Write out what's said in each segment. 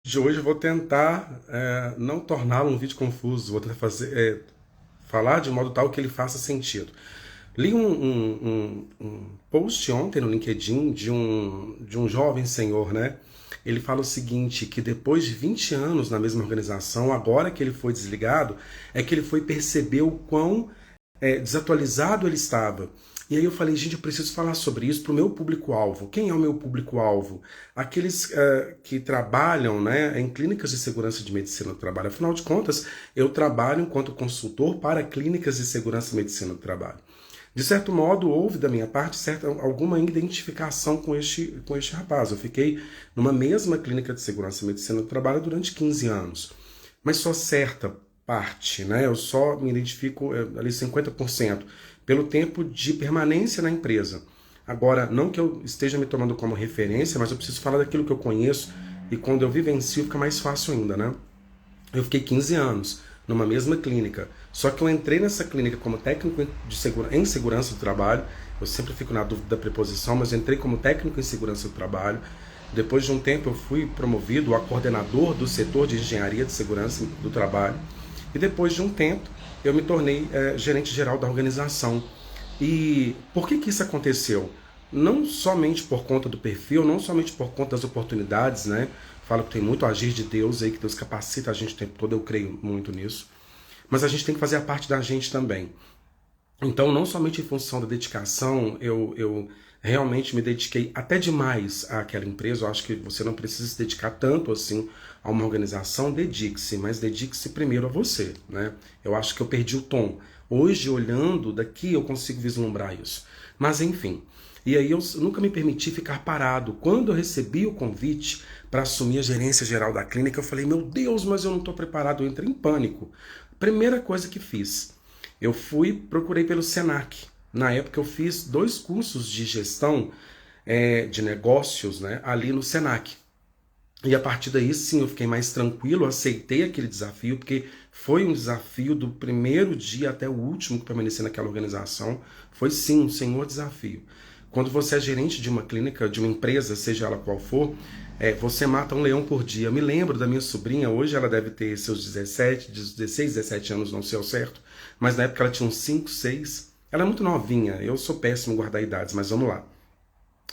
De hoje eu vou tentar não torná-lo um vídeo confuso, vou tentar falar de modo tal que ele faça sentido. Li um post ontem no LinkedIn de um jovem senhor, né? Ele fala o seguinte, que depois de 20 anos na mesma organização, agora que ele foi desligado, é que ele foi perceber o quão desatualizado ele estava. E aí eu falei, gente, eu preciso falar sobre isso para o meu público-alvo. Quem é o meu público-alvo? Aqueles que trabalham, né, em clínicas de segurança de medicina do trabalho. Afinal de contas, eu trabalho enquanto consultor para clínicas de segurança de medicina do trabalho. De certo modo, houve da minha parte alguma identificação com este rapaz. Eu fiquei numa mesma clínica de segurança e medicina do trabalho durante 15 anos. Mas só certa parte, né? Eu só me identifico ali 50% pelo tempo de permanência na empresa. Agora, não que eu esteja me tomando como referência, mas eu preciso falar daquilo que eu conheço e quando eu vivencio fica mais fácil ainda, né? Eu fiquei 15 anos numa mesma clínica. Só que eu entrei nessa clínica como técnico em segurança do trabalho. Eu sempre fico na dúvida da preposição, mas eu entrei como técnico em segurança do trabalho. Depois de um tempo eu fui promovido a coordenador do setor de engenharia de segurança do trabalho. E depois de um tempo eu me tornei gerente geral da organização. E por que isso aconteceu? Não somente por conta do perfil, não somente por conta das oportunidades, né? Falo que tem muito agir de Deus aí, que Deus capacita a gente o tempo todo, eu creio muito nisso. Mas a gente tem que fazer a parte da gente também. Então, não somente em função da dedicação, eu realmente me dediquei até demais àquela empresa. Eu acho que você não precisa se dedicar tanto assim a uma organização. Dedique-se, mas dedique-se primeiro a você, né? Eu acho que eu perdi o tom. Hoje, olhando daqui, eu consigo vislumbrar isso. Mas, enfim. E aí eu nunca me permiti ficar parado. Quando eu recebi o convite para assumir a gerência geral da clínica, eu falei, meu Deus, mas eu não estou preparado. Eu entrei em pânico. Primeira coisa que fiz, eu procurei pelo Senac. Na época eu fiz 2 cursos de gestão de negócios, né, ali no Senac. E a partir daí sim eu fiquei mais tranquilo, aceitei aquele desafio, porque foi um desafio do primeiro dia até o último que permaneci naquela organização. Foi sim um senhor desafio. Quando você é gerente de uma clínica, de uma empresa, seja ela qual for, você mata um leão por dia. Eu me lembro da minha sobrinha, hoje ela deve ter seus 16, 17 anos, não sei ao certo, mas na época ela tinha uns 5, 6. Ela é muito novinha, eu sou péssimo em guardar idades, mas vamos lá.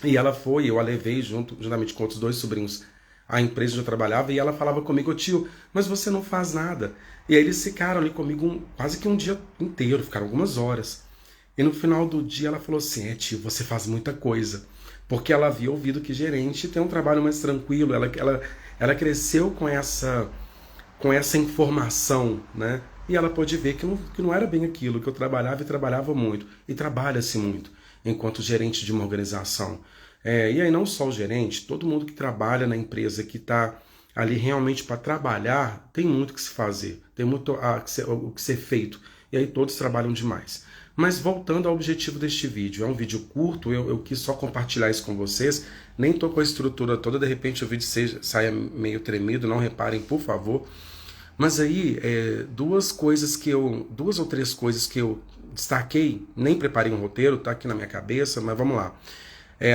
E ela foi, eu a levei juntamente com outros 2 sobrinhos à empresa onde eu trabalhava e ela falava comigo, tio, mas você não faz nada. E aí eles ficaram ali comigo quase que um dia inteiro, ficaram algumas horas. E no final do dia ela falou assim, tio, você faz muita coisa. Porque ela havia ouvido que gerente tem um trabalho mais tranquilo, ela cresceu com essa informação, né? E ela pôde ver que não era bem aquilo, que eu trabalhava e trabalhava muito. E trabalha-se muito enquanto gerente de uma organização. E aí não só o gerente, todo mundo que trabalha na empresa, que está ali realmente para trabalhar, tem muito que se fazer, tem muito o que ser feito. E aí todos trabalham demais. Mas voltando ao objetivo deste vídeo, é um vídeo curto, eu quis só compartilhar isso com vocês, nem estou com a estrutura toda, de repente o vídeo saia meio tremido, não reparem, por favor. Mas aí, duas ou três coisas que eu destaquei, nem preparei um roteiro, tá aqui na minha cabeça, mas vamos lá.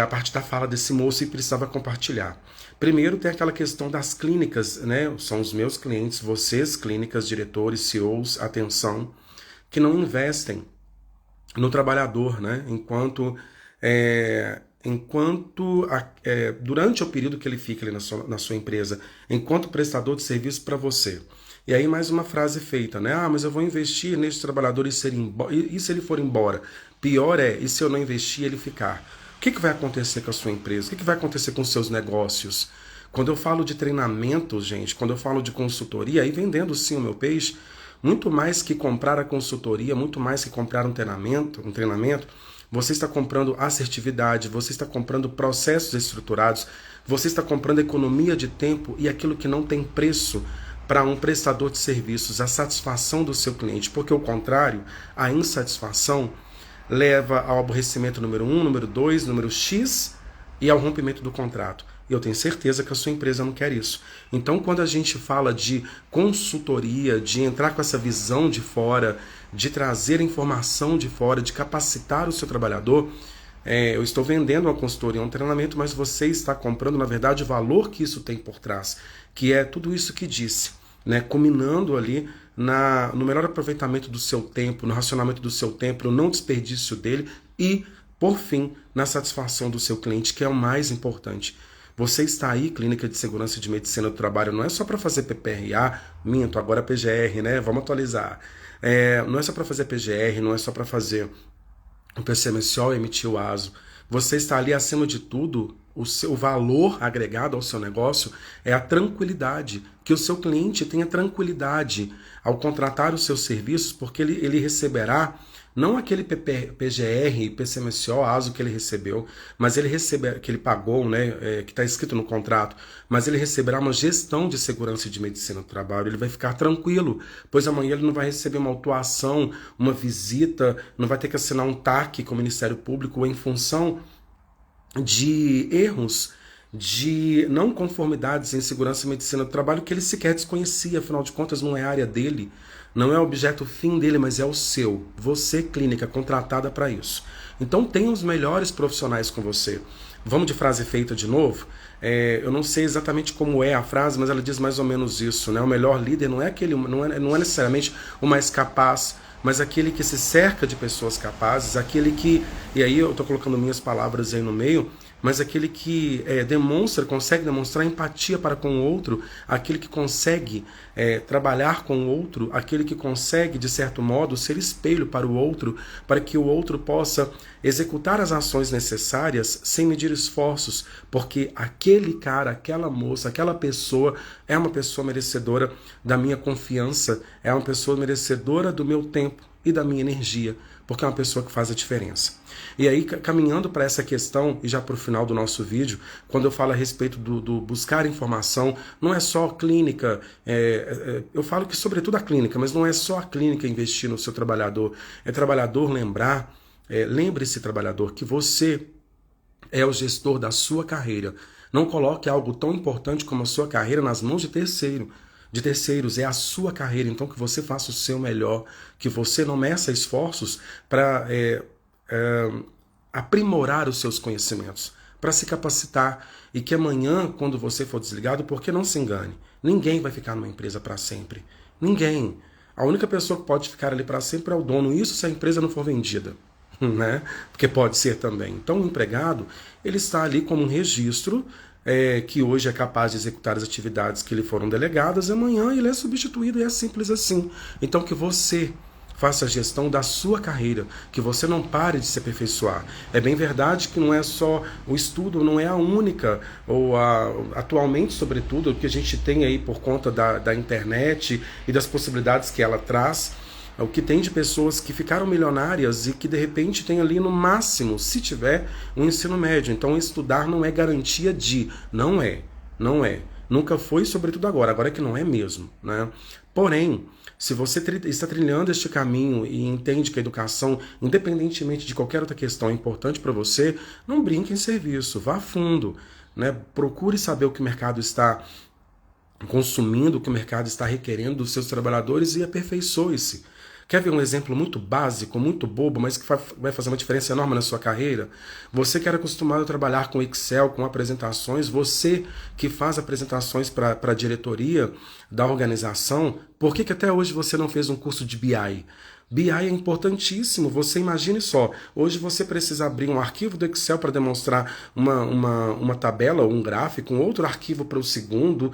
A partir da fala desse moço e precisava compartilhar. Primeiro tem aquela questão das clínicas, né? São os meus clientes, vocês, clínicas, diretores, CEOs, atenção, que não investem no trabalhador, né? Durante o período que ele fica ali na sua empresa, enquanto prestador de serviço para você. E aí mais uma frase feita, né? Mas eu vou investir nesse trabalhador e se ele for embora? Pior e se eu não investir ele ficar? O que vai acontecer com a sua empresa? O que vai acontecer com os seus negócios? Quando eu falo de treinamento, gente, quando eu falo de consultoria, aí vendendo sim o meu peixe, muito mais que comprar a consultoria, muito mais que comprar um treinamento, você está comprando assertividade, você está comprando processos estruturados, você está comprando economia de tempo e aquilo que não tem preço para um prestador de serviços, a satisfação do seu cliente, porque o contrário, a insatisfação leva ao aborrecimento número 1, número 2, número X e ao rompimento do contrato. E eu tenho certeza que a sua empresa não quer isso. Então, quando a gente fala de consultoria, de entrar com essa visão de fora, de trazer informação de fora, de capacitar o seu trabalhador, eu estou vendendo uma consultoria, um treinamento, mas você está comprando, na verdade, o valor que isso tem por trás, que é tudo isso que disse, né? Culminando ali no melhor aproveitamento do seu tempo, no racionamento do seu tempo, no não desperdício dele e, por fim, na satisfação do seu cliente, que é o mais importante. Você está aí, Clínica de Segurança e de Medicina do Trabalho, não é só para fazer PPRA, minto, agora é PGR, né? Vamos atualizar. Não é só para fazer PGR, não é só para fazer o PCMSO e emitir o ASO. Você está ali, acima de tudo, o seu valor agregado ao seu negócio é a tranquilidade, que o seu cliente tenha tranquilidade ao contratar os seus serviços, porque ele receberá não aquele PGR, PCMSO, ASO que ele recebeu, mas ele receberá, que ele pagou, né, que está escrito no contrato, mas ele receberá uma gestão de segurança e de medicina do trabalho. Ele vai ficar tranquilo, pois amanhã ele não vai receber uma autuação, uma visita, não vai ter que assinar um TAC com o Ministério Público em função de erros, de não conformidades em segurança e medicina do trabalho que ele sequer desconhecia, afinal de contas não é a área dele, não é o objeto fim dele, mas é o seu. Você, clínica, contratada para isso. Então tenha os melhores profissionais com você. Vamos de frase feita de novo? Eu não sei exatamente como é a frase, mas ela diz mais ou menos isso, né? O melhor líder não é necessariamente o mais capaz, mas aquele que se cerca de pessoas capazes, aquele que, e aí eu estou colocando minhas palavras aí no meio, mas aquele que consegue demonstrar empatia para com o outro, aquele que consegue trabalhar com o outro, aquele que consegue, de certo modo, ser espelho para o outro, para que o outro possa executar as ações necessárias sem medir esforços, porque aquele cara, aquela moça, aquela pessoa é uma pessoa merecedora da minha confiança, é uma pessoa merecedora do meu tempo e da minha energia, porque é uma pessoa que faz a diferença. E aí, caminhando para essa questão, e já para o final do nosso vídeo, quando eu falo a respeito do buscar informação, não é só clínica, eu falo que sobretudo a clínica, mas não é só a clínica investir no seu trabalhador, é trabalhador lembrar, lembre-se, trabalhador, que você é o gestor da sua carreira. Não coloque algo tão importante como a sua carreira nas mãos de terceiros, é a sua carreira, então que você faça o seu melhor, que você não meça esforços para aprimorar os seus conhecimentos, para se capacitar, e que amanhã, quando você for desligado, porque não se engane, ninguém vai ficar numa empresa para sempre, ninguém. A única pessoa que pode ficar ali para sempre é o dono, isso se a empresa não for vendida, né? Porque pode ser também. Então o empregado, ele está ali como um registro, que hoje é capaz de executar as atividades que lhe foram delegadas, amanhã ele é substituído, e é simples assim. Então que você faça a gestão da sua carreira, que você não pare de se aperfeiçoar. É bem verdade que não é só o estudo, não é a única, atualmente, sobretudo, o que a gente tem aí por conta da internet e das possibilidades que ela traz, o que tem de pessoas que ficaram milionárias e que de repente tem ali no máximo, se tiver, um ensino médio. Então estudar não é garantia de, não é. Nunca foi, sobretudo agora é que não é mesmo, né? Porém, se você está trilhando este caminho e entende que a educação, independentemente de qualquer outra questão, é importante para você, não brinque em serviço, vá a fundo, né? Procure saber o que o mercado está consumindo, o que o mercado está requerendo dos seus trabalhadores e aperfeiçoe-se. Quer ver um exemplo muito básico, muito bobo, mas que vai fazer uma diferença enorme na sua carreira? Você que era acostumado a trabalhar com Excel, com apresentações, você que faz apresentações para a diretoria da organização, por que até hoje você não fez um curso de BI? BI é importantíssimo, você imagine só, hoje você precisa abrir um arquivo do Excel para demonstrar uma tabela, um gráfico, um outro arquivo para o segundo,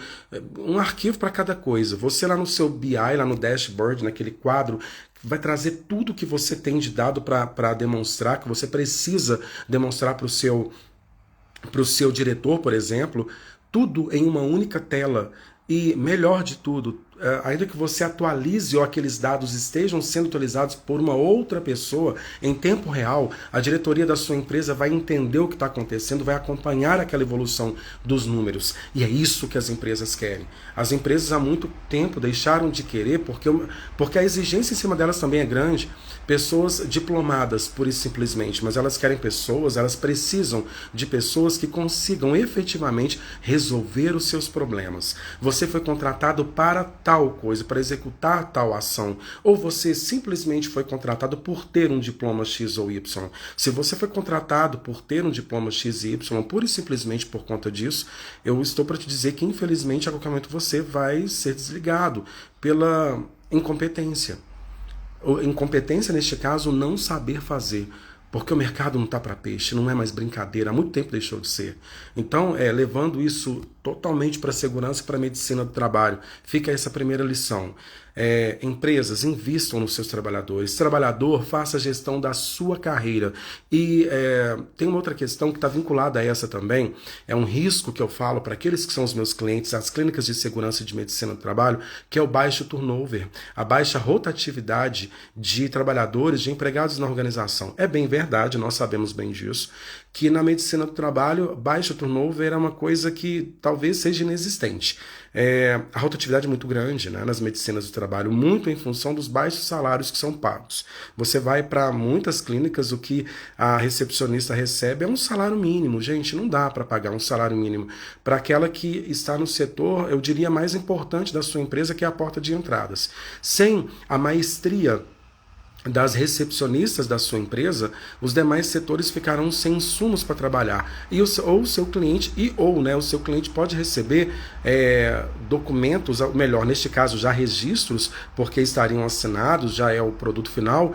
um arquivo para cada coisa. Você lá no seu BI, lá no dashboard, naquele quadro, vai trazer tudo que você tem de dado para demonstrar, que você precisa demonstrar para o seu diretor, por exemplo, tudo em uma única tela. E melhor de tudo, ainda que você atualize ou aqueles dados estejam sendo atualizados por uma outra pessoa em tempo real, a diretoria da sua empresa vai entender o que está acontecendo, vai acompanhar aquela evolução dos números. E é isso que as empresas querem. As empresas há muito tempo deixaram de querer, porque a exigência em cima delas também é grande. Pessoas diplomadas, pura e simplesmente, mas elas querem pessoas, elas precisam de pessoas que consigam efetivamente resolver os seus problemas. Você foi contratado para tal coisa, para executar tal ação, ou você simplesmente foi contratado por ter um diploma X ou Y. Se você foi contratado por ter um diploma X e Y, pura e simplesmente por conta disso, eu estou para te dizer que infelizmente a qualquer momento você vai ser desligado pela incompetência. Incompetência, neste caso, não saber fazer. Porque o mercado não está para peixe, não é mais brincadeira, há muito tempo deixou de ser. Então, levando isso totalmente para a segurança e para a medicina do trabalho, fica essa primeira lição. Empresas, invistam nos seus trabalhadores. Trabalhador, faça a gestão da sua carreira. E tem uma outra questão que está vinculada a essa também, é um risco que eu falo para aqueles que são os meus clientes, as clínicas de segurança e de medicina do trabalho, que é o baixo turnover, a baixa rotatividade de trabalhadores, de empregados na organização. É bem verdade, nós sabemos bem disso, que na medicina do trabalho, baixo turnover é uma coisa que talvez seja inexistente. A rotatividade é muito grande, né, nas medicinas do trabalho, muito em função dos baixos salários que são pagos. Você vai para muitas clínicas, o que a recepcionista recebe é um salário mínimo. Gente, não dá para pagar um salário mínimo para aquela que está no setor, eu diria, mais importante da sua empresa, que é a porta de entradas. Sem a maestria das recepcionistas da sua empresa, os demais setores ficarão sem insumos para trabalhar. E o seu cliente, o seu cliente pode receber documentos, melhor, neste caso já registros, porque estariam assinados, já é o produto final,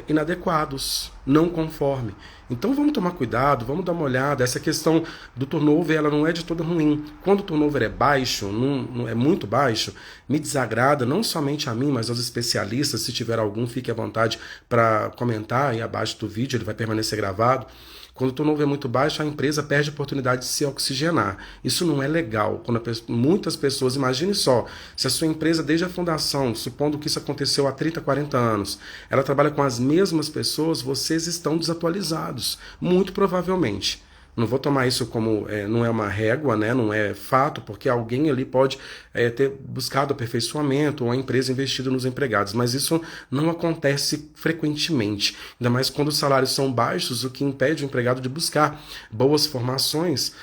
inadequados, não conforme. Então vamos tomar cuidado, vamos dar uma olhada. Essa questão do turnover, ela não é de todo ruim. Quando o turnover é baixo, não é muito baixo, me desagrada não somente a mim, mas aos especialistas. Se tiver algum, fique à vontade para comentar aí abaixo do vídeo, ele vai permanecer gravado. Quando o turnover é muito baixo, a empresa perde a oportunidade de se oxigenar. Isso não é legal. Muitas pessoas, imagine só, se a sua empresa, desde a fundação, supondo que isso aconteceu há 30, 40 anos, ela trabalha com as mesmas pessoas, vocês estão desatualizados. Muito provavelmente. Não vou tomar isso como, não é uma régua, né? Não é fato, porque alguém ali pode ter buscado aperfeiçoamento ou a empresa investido nos empregados, mas isso não acontece frequentemente, ainda mais quando os salários são baixos, o que impede o empregado de buscar boas formações,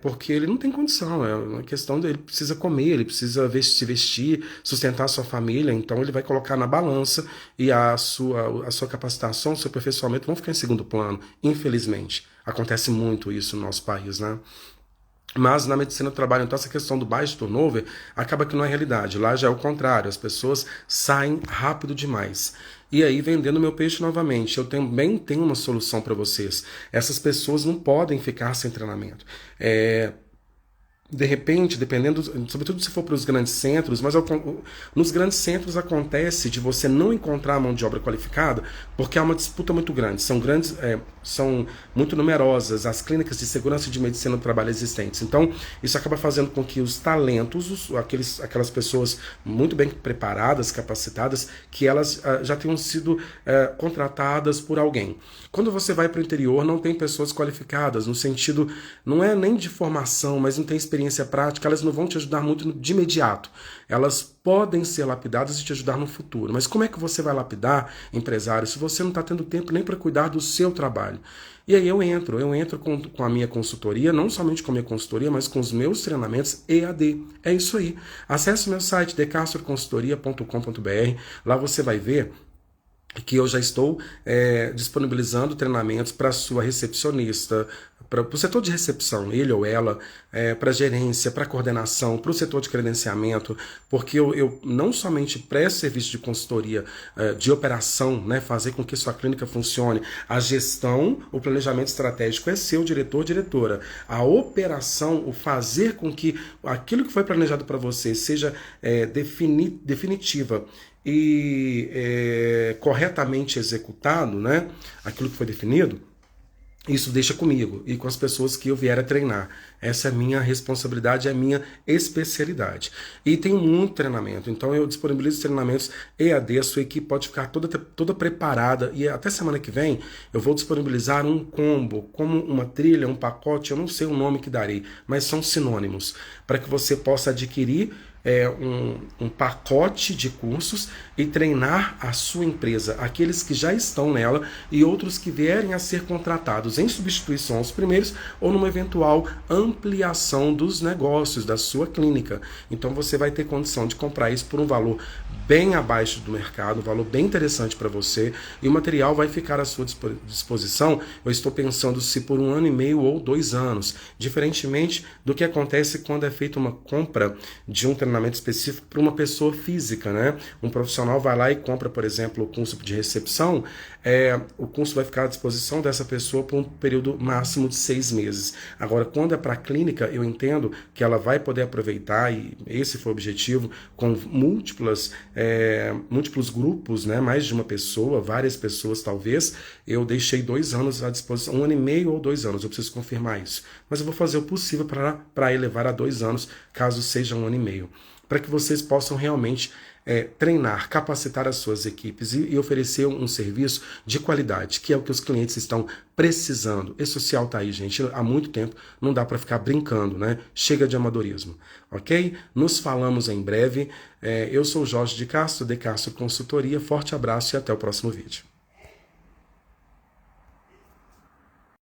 porque ele não tem condição, é uma questão dele, precisa comer, ele precisa se vestir, sustentar a sua família, então ele vai colocar na balança e a sua capacitação, o seu aperfeiçoamento vão ficar em segundo plano, infelizmente. Acontece muito isso no nosso país, né? Mas na medicina do trabalho, então, essa questão do baixo turnover acaba que não é realidade. Lá já é o contrário, as pessoas saem rápido demais. E aí, vendendo meu peixe novamente, eu também tenho uma solução para vocês. Essas pessoas não podem ficar sem treinamento. De repente, dependendo, sobretudo se for para os grandes centros, mas nos grandes centros acontece de você não encontrar mão de obra qualificada porque há uma disputa muito grande. São muito numerosas as clínicas de segurança e de medicina do trabalho existentes. Então, isso acaba fazendo com que os talentos, aquelas pessoas muito bem preparadas, capacitadas, que elas já tenham sido contratadas por alguém. Quando você vai para o interior, não tem pessoas qualificadas, no sentido, não é nem de formação, mas não tem experiência prática, elas não vão te ajudar muito de imediato. Elas podem ser lapidadas e te ajudar no futuro. Mas como é que você vai lapidar, empresário, se você não está tendo tempo nem para cuidar do seu trabalho? E aí eu entro com a minha consultoria, não somente com a minha consultoria, mas com os meus treinamentos EAD. É isso aí. Acesse o meu site, decastroconsultoria.com.br. Lá você vai ver que eu já estou disponibilizando treinamentos para a sua recepcionista, para o setor de recepção, ele ou ela, para gerência, para coordenação, para o setor de credenciamento, porque eu não somente presto serviço de consultoria de operação, né, fazer com que sua clínica funcione, a gestão, o planejamento estratégico é seu diretor, diretora. A operação, o fazer com que aquilo que foi planejado para você seja definitiva e corretamente executado, né, aquilo que foi definido, isso deixa comigo e com as pessoas que eu vier a treinar. Essa é a minha responsabilidade, é a minha especialidade. E tem muito treinamento, então eu disponibilizo treinamentos EAD, a sua equipe pode ficar toda preparada e até semana que vem eu vou disponibilizar um combo, como uma trilha, um pacote, eu não sei o nome que darei, mas são sinônimos, para que você possa adquirir um pacote de cursos e treinar a sua empresa, aqueles que já estão nela e outros que vierem a ser contratados em substituição aos primeiros ou numa eventual ampliação dos negócios da sua clínica. Então você vai ter condição de comprar isso por um valor bem abaixo do mercado, um valor bem interessante para você, e o material vai ficar à sua disposição. Eu estou pensando se por 1 ano e meio ou 2 anos, diferentemente do que acontece quando é feita uma compra de um treinamento específico para uma pessoa física, né? Um profissional vai lá e compra, por exemplo, o curso de recepção, o curso vai ficar à disposição dessa pessoa por um período máximo de 6 meses. Agora, quando é para a clínica, eu entendo que ela vai poder aproveitar, e esse foi o objetivo, com múltiplos grupos, né? Mais de uma pessoa, várias pessoas talvez. Eu deixei 2 anos à disposição, 1 ano e meio ou 2 anos, eu preciso confirmar isso. Mas eu vou fazer o possível para elevar a 2 anos, caso seja 1 ano e meio, para que vocês possam realmente treinar, capacitar as suas equipes e oferecer um serviço de qualidade, que é o que os clientes estão precisando. Esse social tá aí, gente, há muito tempo, não dá para ficar brincando, né? Chega de amadorismo, ok? Nos falamos em breve. Eu sou Jorge de Castro Consultoria. Forte abraço e até o próximo vídeo.